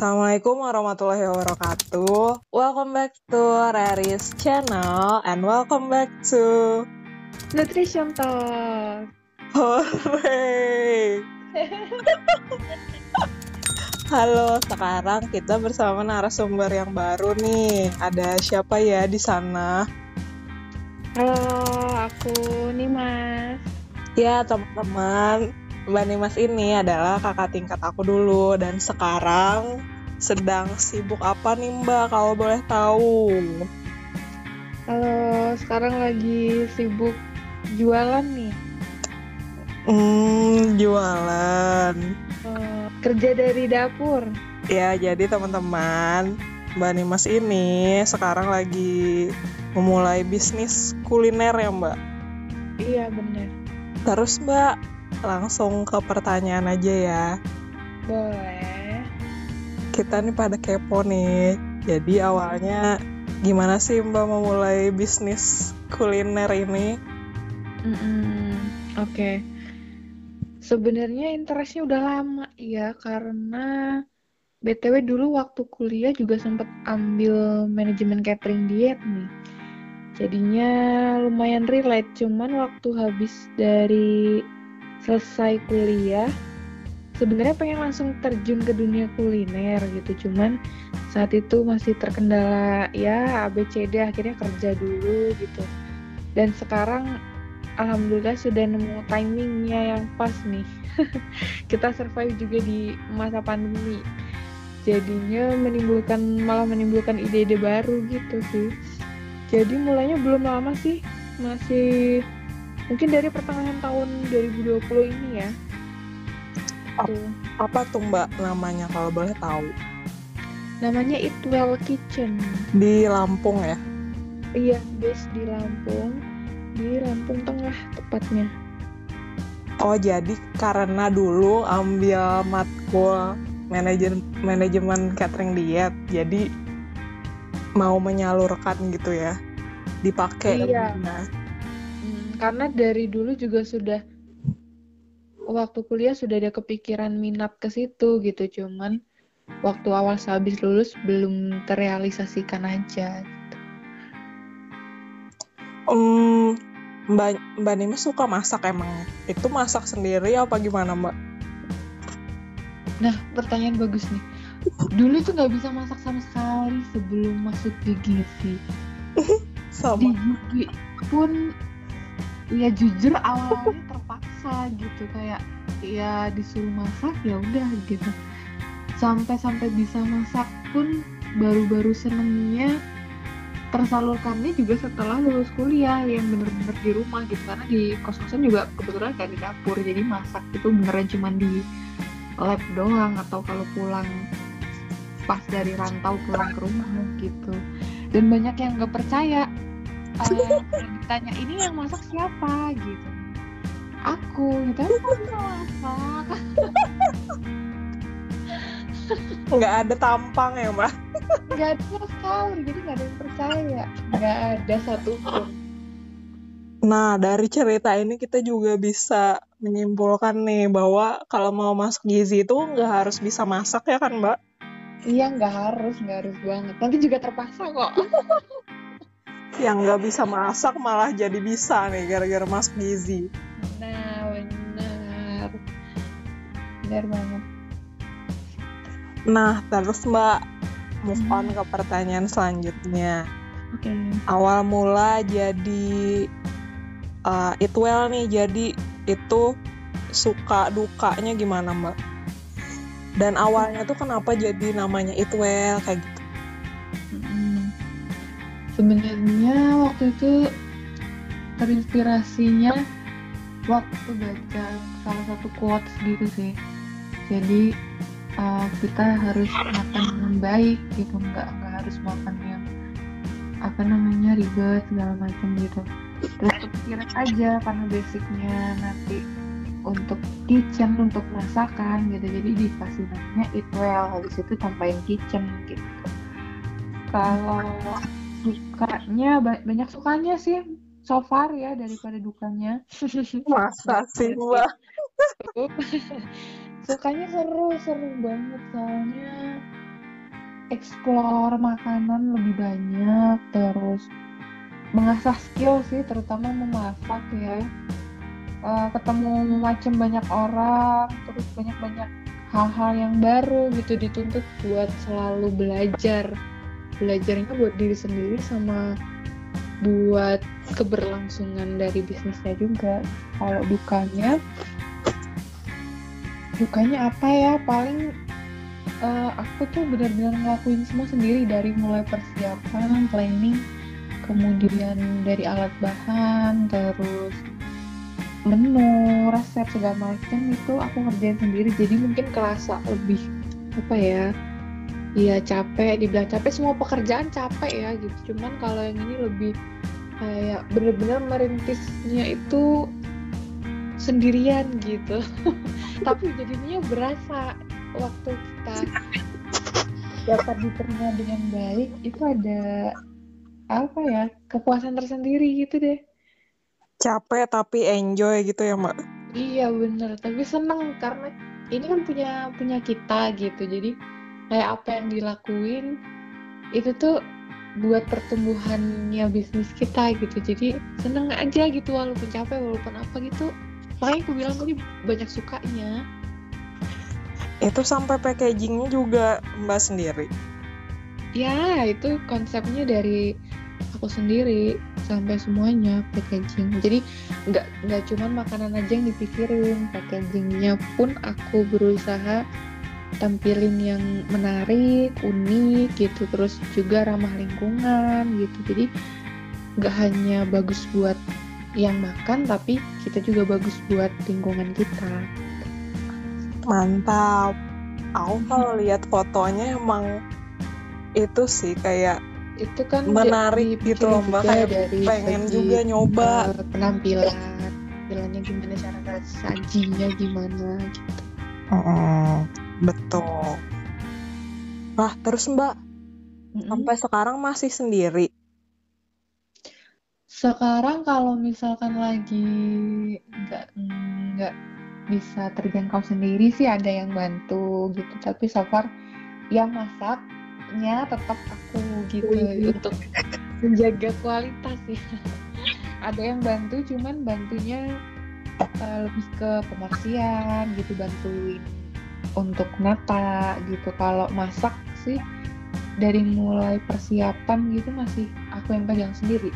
Assalamualaikum warahmatullahi wabarakatuh. Welcome back to Raris channel and welcome back to Nutrition Talk. Hooray! Halo, sekarang kita bersama narasumber yang baru nih. Ada siapa ya di sana? Halo, aku Nimas. Ya, teman-teman, Mbak Nimas ini adalah kakak tingkat aku dulu dan sekarang sedang sibuk apa nih Mbak kalau boleh tahu? Halo, sekarang lagi sibuk jualan nih. Jualan. Kerja dari dapur. Ya, jadi teman-teman, Mbak Nimas ini sekarang lagi memulai bisnis kuliner ya Mbak? Iya, bener. Terus Mbak, langsung ke pertanyaan aja ya. Boleh. Kita nih pada kepo nih. Jadi awalnya gimana sih Mbak memulai bisnis kuliner ini? Oke. Sebenarnya interestnya udah lama ya, karena BTW dulu waktu kuliah juga sempat ambil manajemen catering diet nih. Jadinya lumayan relate, cuman waktu habis dari selesai kuliah sebenarnya pengen langsung terjun ke dunia kuliner gitu, cuman saat itu masih terkendala ya ABCD, akhirnya kerja dulu gitu. Dan sekarang alhamdulillah sudah nemu timingnya yang pas nih. Kita survive juga di masa pandemi, jadinya malah menimbulkan ide-ide baru gitu sih. Jadi mulainya belum lama sih, masih mungkin dari pertengahan tahun 2020 ini ya. Apa tuh Mbak namanya kalau boleh tahu? Namanya Eat Well Kitchen. Di Lampung ya? Iya, base di Lampung Tengah tepatnya. Oh, jadi karena dulu ambil matkul manajemen catering diet, jadi mau menyalurkan gitu ya, dipakai. Iya. Karena dari dulu juga sudah waktu kuliah sudah ada kepikiran minat ke situ gitu, cuman waktu awal sehabis lulus belum terrealisasikan aja. Mbak Nima suka masak emang? Itu masak sendiri apa gimana Mbak? Nah, pertanyaan bagus nih. Dulu tuh nggak bisa masak sama sekali sebelum masuk di gizi. Sama. Di gizi pun ya jujur awalnya terpaksa gitu, kayak ya disuruh masak ya udah gitu. Sampai bisa masak pun baru-baru senengnya tersalurkannya juga setelah lulus kuliah yang bener-bener di rumah gitu, karena di kos-kosan juga kebetulan kayak di dapur, jadi masak itu beneran cuma di lab doang atau kalau pulang pas dari rantau pulang ke rumah gitu. Dan banyak yang nggak percaya, ditanya ini yang masak siapa gitu, aku gitu, aku bisa masak. Nggak ada tampang ya Mbak? Nggak ada sekali, jadi nggak ada yang percaya, nggak ada satupun. Nah, dari cerita ini kita juga bisa menyimpulkan nih bahwa kalau mau masuk gizi itu nggak harus bisa masak ya kan Mbak? Iya, nggak harus banget. Nanti juga terpaksa kok. Yang nggak bisa masak malah jadi bisa nih gara-gara masuk gizi. Nah, benar banget. Nah, terus Mbak, move on ke pertanyaan selanjutnya. Okay. Awal mula jadi Eat Well nih, jadi itu suka dukanya gimana Mbak? Dan awalnya tuh kenapa jadi namanya Eat Well kayak gitu? Sebenarnya waktu itu terinspirasinya waktu baca salah satu quotes gitu sih. Jadi kita harus makan yang baik gitu, nggak harus makan yang ribet segala macam gitu. Terus kepikiran aja karena basicnya nanti untuk kitchen, untuk masakan gitu, jadi dikasih namanya Eat Well, habis itu tambahin kitchen gitu. Kalau sukanya banyak sukanya sih so far ya daripada dukanya. Masa sih Mbak? Sukanya seru banget soalnya explore makanan lebih banyak, terus mengasah skill sih, terutama memasak ya. Ketemu macam banyak orang, terus banyak-banyak hal-hal yang baru gitu, dituntut buat selalu belajar. Belajarnya buat diri sendiri sama buat keberlangsungan dari bisnisnya juga. Kalau dukanya apa ya? Paling aku tuh benar-benar ngelakuin semua sendiri, dari mulai persiapan, planning, kemudian dari alat bahan, terus menu, resep segala macam itu aku ngerjain sendiri. Jadi mungkin kerasa lebih apa ya? Iya capek, dibilang capek, semua pekerjaan capek ya gitu. Cuman kalau yang ini lebih kayak bener-bener merintisnya itu sendirian gitu. Tapi jadinya berasa waktu kita dapat diterima dengan baik, itu ada apa ya, kepuasan tersendiri gitu deh. Capek tapi enjoy gitu ya Mbak. Iya bener, tapi seneng karena ini kan punya kita gitu. Jadi kayak apa yang dilakuin itu tuh buat pertumbuhannya bisnis kita gitu. Jadi seneng aja gitu, walaupun capek, walaupun apa gitu. Makanya aku bilang tadi banyak sukanya. Itu sampai packagingnya juga Mbak sendiri. Ya itu konsepnya dari aku sendiri sampai semuanya packaging. Jadi nggak cuman makanan aja yang dipikirin, packagingnya pun aku berusaha tampilin yang menarik, unik gitu, terus juga ramah lingkungan gitu. Jadi nggak hanya bagus buat yang makan, tapi kita juga bagus buat lingkungan kita. Mantap. Aku kalau lihat fotonya emang itu sih kayak Itu kan menarik gitu loh Mbak, kayak dari pengen segi juga nyoba. penampilannya gimana, cara sajinya gimana gitu. Betul. Nah terus Mbak, sampai sekarang masih sendiri? Sekarang kalau misalkan lagi nggak bisa terjangkau sendiri sih ada yang bantu gitu, tapi so far yang masaknya tetap aku gitu untuk menjaga kualitas sih. Ada yang bantu, cuman bantunya lebih ke pembersihan gitu, bantuin untuk nata gitu. Kalau masak sih dari mulai persiapan gitu masih aku yang pegang sendiri.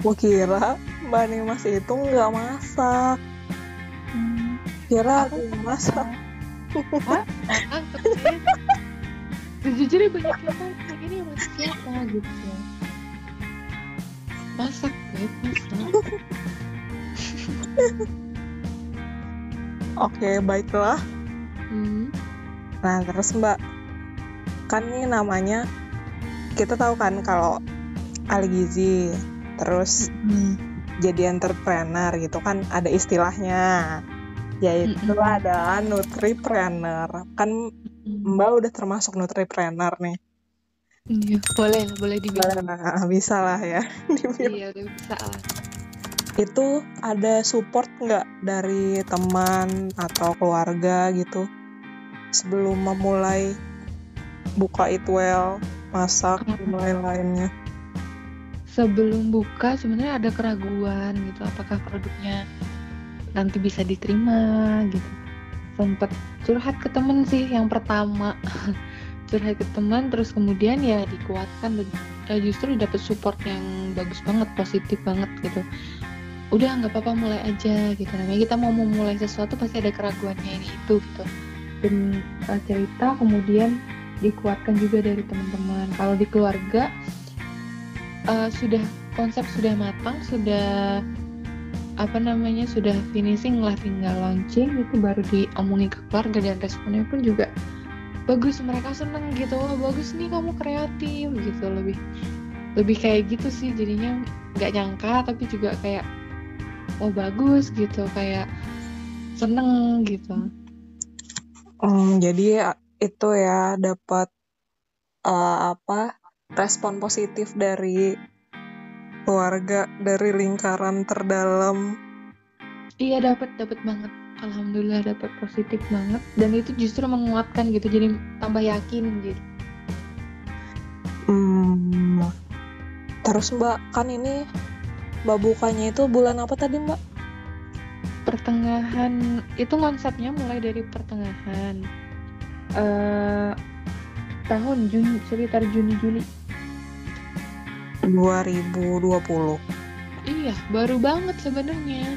Gue kira Mbak Nimas itu nggak masak. Kira aku masak. Sejujurnya banyak yang masak, ini yang masak siapa gitu ya. Masak. Oke, baiklah. Nah terus Mbak, kan ini namanya, kita tahu kan kalau ahli gizi, terus jadi entrepreneur gitu kan ada istilahnya, yaitu adalah nutripreneur. Kan Mbak udah termasuk nutripreneur nih. Iya, boleh dibilang. Bisa lah ya. Iya, udah bisa lah. Itu ada support nggak dari teman atau keluarga gitu sebelum memulai buka Eatwell, masak, dan lain-lainnya? Sebelum buka sebenarnya ada keraguan gitu, apakah produknya nanti bisa diterima gitu. Sempet curhat ke temen sih yang pertama. Curhat ke teman, terus kemudian ya dikuatkan, justru dapet support yang bagus banget, positif banget gitu. Udah nggak apa-apa, mulai aja gitu. Namanya kita mau memulai sesuatu pasti ada keraguannya ini itu gitu. Dan cerita kemudian dikuatkan juga dari teman-teman. Kalau di keluarga sudah konsep sudah matang, sudah sudah finishing lah, tinggal launching, itu baru diomongin ke keluarga dan responnya pun juga bagus, mereka seneng gitu. Wah bagus nih kamu kreatif gitu, lebih kayak gitu sih jadinya. Nggak nyangka tapi juga kayak oh bagus gitu, kayak seneng gitu. Jadi itu ya dapat respon positif dari keluarga, dari lingkaran terdalam. Iya, dapat banget. Alhamdulillah dapat positif banget, dan itu justru menguatkan gitu, jadi tambah yakin gitu. Terus Mbak, kan ini Mbak bukanya itu bulan apa tadi Mbak? Pertengahan, itu konsepnya mulai dari pertengahan tahun Juni, sekitar Juni-Juli. 2020. Iya, baru banget sebenarnya.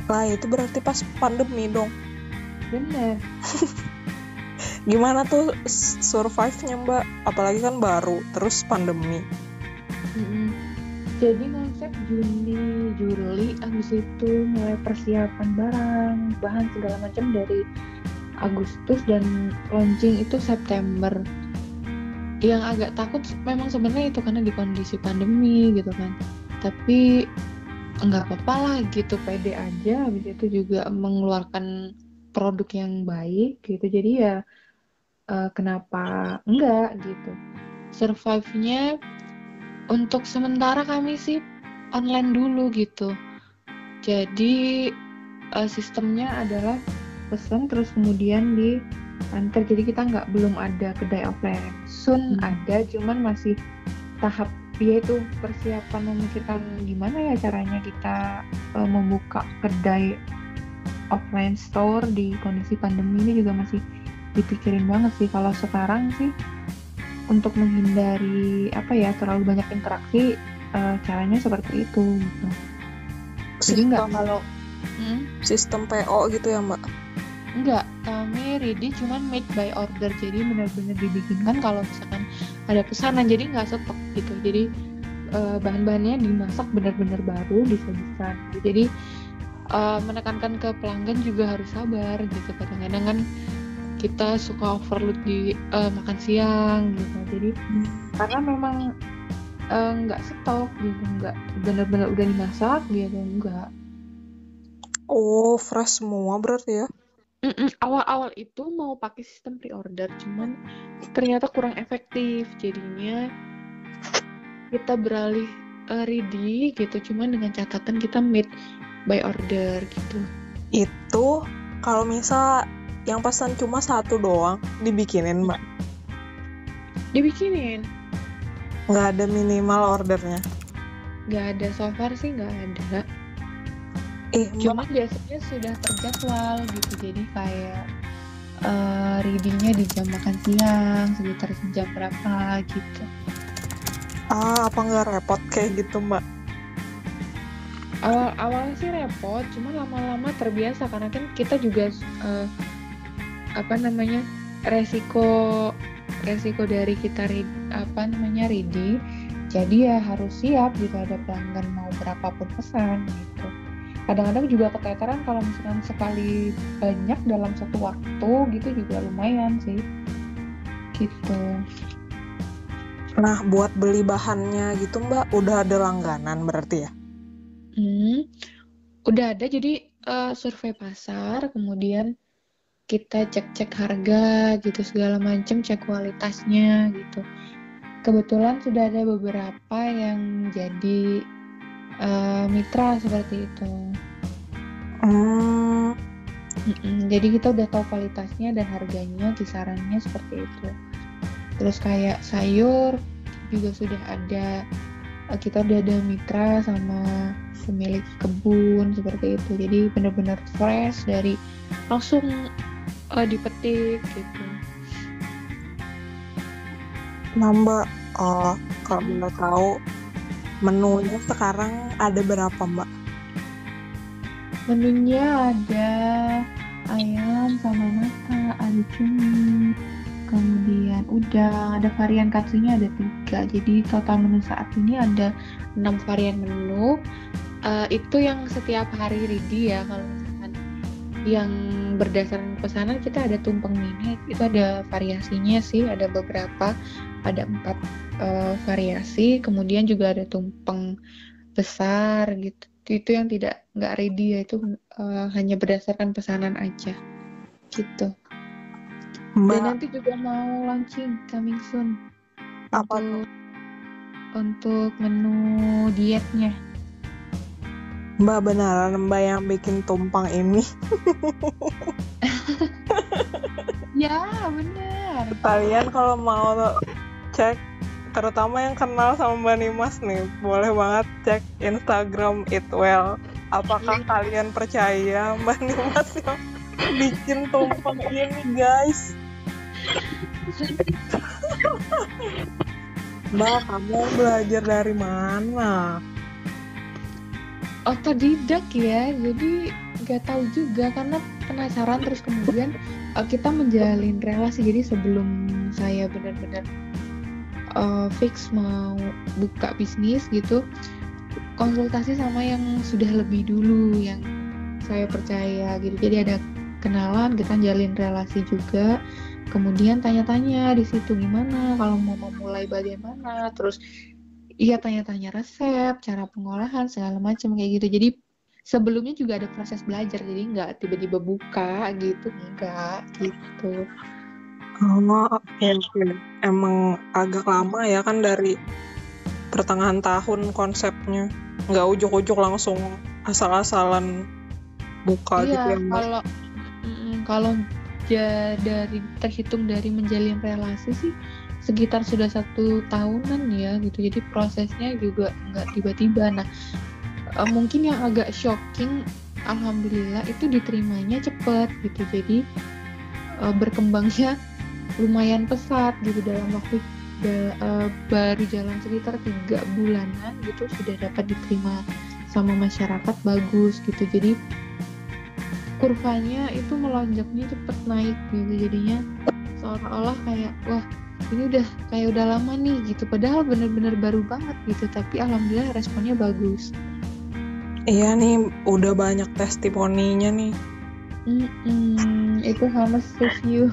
Lah itu berarti pas pandemi dong. Bener. Gimana tuh survive-nya Mbak? Apalagi kan baru, terus pandemi. Jadi konsep Juni, Juli, habis itu mulai persiapan barang, bahan segala macam dari Agustus, dan launching itu September. Yang agak takut memang sebenarnya itu karena di kondisi pandemi gitu kan. Tapi nggak apa-apa lah gitu, pede aja. Habis itu juga mengeluarkan produk yang baik gitu. Jadi ya kenapa enggak gitu. Survive-nya untuk sementara kami sih online dulu gitu. Jadi sistemnya adalah pesan terus kemudian diantar. Jadi kita belum ada kedai offline. Soon ada, cuman masih tahap yaitu persiapan, memikirkan gimana ya caranya kita membuka kedai offline store di kondisi pandemi ini juga masih dipikirin banget sih. Kalau sekarang sih untuk menghindari terlalu banyak interaksi, caranya seperti itu gitu. Jadi nggak kalau sistem PO gitu ya Mbak? Enggak, kami ready cuman made by order. Jadi benar-benar dibikinkan kalau misalkan ada pesanan, jadi nggak stok gitu. Jadi bahan-bahannya dimasak benar-benar baru, bisa-bisa. Jadi menekankan ke pelanggan juga harus sabar gitu. Kadang-kadang kan kita suka overload di makan siang gitu. Jadi karena memang nggak stok gitu, nggak benar-benar udah dimasak gitu, enggak. Oh, fresh semua berarti ya? Awal-awal itu mau pakai sistem pre-order, cuman ternyata kurang efektif. Jadinya kita beralih ready gitu, cuman dengan catatan kita made by order gitu. Itu kalau misal yang pesan cuma satu doang dibikinin Mbak? Dibikinin. Nggak ada minimal ordernya? Nggak ada, so far sih nggak ada. Cuma biasanya sudah terjadwal gitu, jadi kayak ready-nya di jam makan siang sekitar jam berapa gitu. Apa nggak repot kayak gitu Mbak? Awal-awal sih repot, cuma lama-lama terbiasa karena kan kita juga resiko dari kita ready, jadi ya harus siap gitu, ada pelanggan mau berapapun pesan gitu. Kadang-kadang juga keteteran kalau misalkan sekali banyak dalam satu waktu gitu, juga lumayan sih gitu. Nah, buat beli bahannya gitu Mbak, udah ada langganan berarti ya? Udah ada, jadi survei pasar, kemudian kita cek-cek harga gitu, segala macam, cek kualitasnya gitu. Kebetulan sudah ada beberapa yang jadi mitra seperti itu. Jadi kita udah tahu kualitasnya dan harganya, kisarannya seperti itu. Terus kayak sayur juga sudah ada, kita udah ada mitra sama pemilik kebun seperti itu. Jadi benar-benar fresh, dari langsung dipetik gitu. Nah Mbak, kalau boleh tahu menunya sekarang ada berapa Mbak? Menunya ada ayam sama nata, ada cumi, kemudian udang, ada varian katsunya ada 3. Jadi total menu saat ini ada 6 varian menu. Itu yang setiap hari ready ya. Kalau misalkan yang berdasarkan pesanan, kita ada tumpeng mini, itu ada variasinya sih, ada beberapa, ada 4 variasi. Kemudian juga ada tumpeng besar gitu. Itu yang nggak ready ya, itu hanya berdasarkan pesanan aja gitu. Mbak, dan nanti juga mau launching coming soon untuk menu dietnya. Mbak beneran Mbak yang bikin tumpang ini? Ya, benar. Kalian kalau mau cek, terutama yang kenal sama Mbak Nimas nih, boleh banget cek Instagram Itwell. Apakah kalian percaya Mbak Nimas yang bikin tumpeng ini, guys? Mbak, kamu belajar dari mana? Otodidak ya, jadi nggak tahu juga karena penasaran terus kemudian kita menjalin relasi. Jadi sebelum saya benar-benar fix mau buka bisnis gitu, konsultasi sama yang sudah lebih dulu yang saya percaya gitu. Jadi ada kenalan, kita jalin relasi juga. Kemudian tanya-tanya di situ gimana, kalau mau memulai bagaimana, terus iya tanya-tanya resep, cara pengolahan segala macam kayak gitu. Jadi sebelumnya juga ada proses belajar, jadi nggak tiba-tiba buka gitu, enggak gitu. Oh, oke. Emang agak lama ya kan dari pertengahan tahun konsepnya. Nggak ujuk-ujuk langsung asal-asalan buka gitu ya, Iya, Mbak? kalau dari terhitung dari menjalin relasi sih sekitar sudah 1 tahunan ya gitu. Jadi prosesnya juga nggak tiba-tiba. Nah, mungkin yang agak shocking, alhamdulillah itu diterimanya cepat gitu. Jadi berkembangnya lumayan pesat gitu dalam waktu baru jalan sekitar 3 bulanan gitu sudah dapat diterima sama masyarakat bagus gitu. Jadi kurvanya itu melonjaknya cepet naik gitu, jadinya seolah-olah kayak wah ini udah lama nih gitu, padahal bener-bener baru banget gitu, tapi alhamdulillah responnya bagus. Iya nih, udah banyak testimoninya nih. Itu Hamas review.